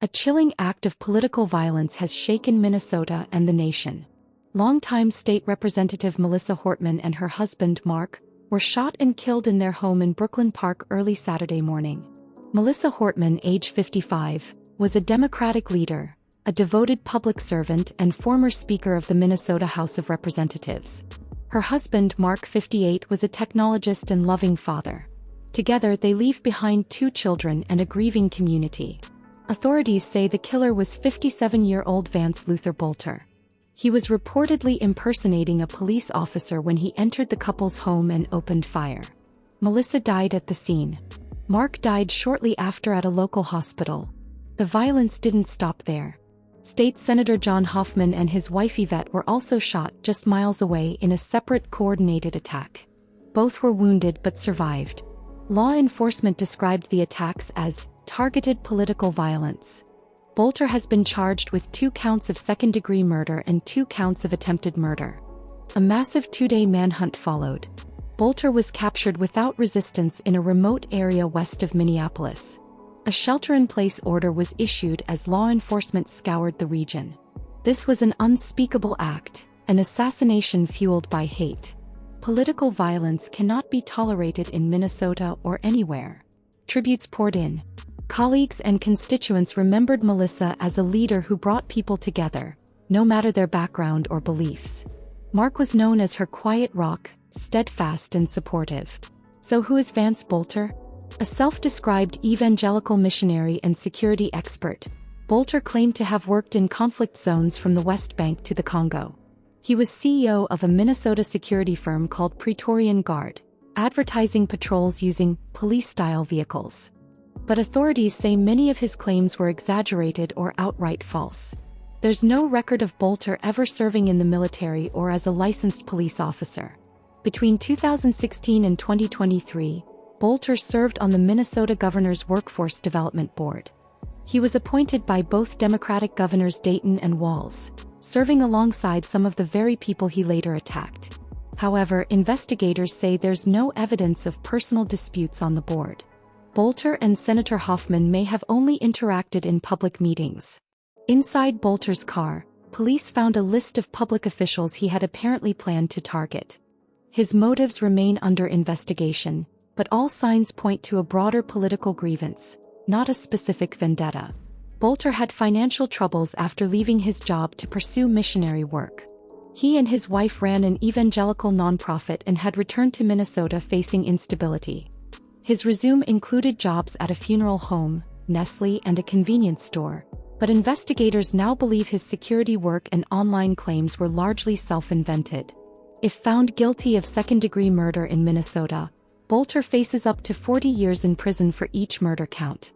A chilling act of political violence has shaken Minnesota and the nation. Longtime State Representative Melissa Hortman and her husband Mark were shot and killed in their home in Brooklyn Park early Saturday morning. Melissa Hortman, age 55, was a Democratic leader, a devoted public servant and former Speaker of the Minnesota House of Representatives. Her husband, Mark, 58, was a technologist and loving father. Together they leave behind 2 children and a grieving community. Authorities say the killer was 57-year-old Vance Luther Boelter. He was reportedly impersonating a police officer when he entered the couple's home and opened fire. Melissa died at the scene. Mark died shortly after at a local hospital. The violence didn't stop there. State Senator John Hoffman and his wife Yvette were also shot just miles away in a separate coordinated attack. Both were wounded but survived. Law enforcement described the attacks as targeted political violence. Boelter has been charged with 2 counts of second-degree murder and 2 counts of attempted murder. A massive 2-day manhunt followed. Boelter was captured without resistance in a remote area west of Minneapolis. A shelter-in-place order was issued as law enforcement scoured the region. This was an unspeakable act, an assassination fueled by hate. Political violence cannot be tolerated in Minnesota or anywhere. Tributes poured in. Colleagues and constituents remembered Melissa as a leader who brought people together, no matter their background or beliefs. Mark was known as her quiet rock, steadfast and supportive. So who is Vance Boelter? A self-described evangelical missionary and security expert, Boelter claimed to have worked in conflict zones from the West Bank to the Congo. He was CEO of a Minnesota security firm called Praetorian Guard, advertising patrols using police-style vehicles. But authorities say many of his claims were exaggerated or outright false. There's no record of Boelter ever serving in the military or as a licensed police officer. Between 2016 and 2023, Boelter served on the Minnesota Governor's Workforce Development Board. He was appointed by both Democratic governors Dayton and Walz, serving alongside some of the very people he later attacked. However, investigators say there's no evidence of personal disputes on the board. Boelter and Senator Hoffman may have only interacted in public meetings. Inside Boelter's car, police found a list of public officials he had apparently planned to target. His motives remain under investigation, but all signs point to a broader political grievance, not a specific vendetta. Boelter had financial troubles after leaving his job to pursue missionary work. He and his wife ran an evangelical nonprofit and had returned to Minnesota facing instability. His resume included jobs at a funeral home, Nestle and a convenience store, but investigators now believe his security work and online claims were largely self-invented. If found guilty of second-degree murder in Minnesota, Boelter faces up to 40 years in prison for each murder count.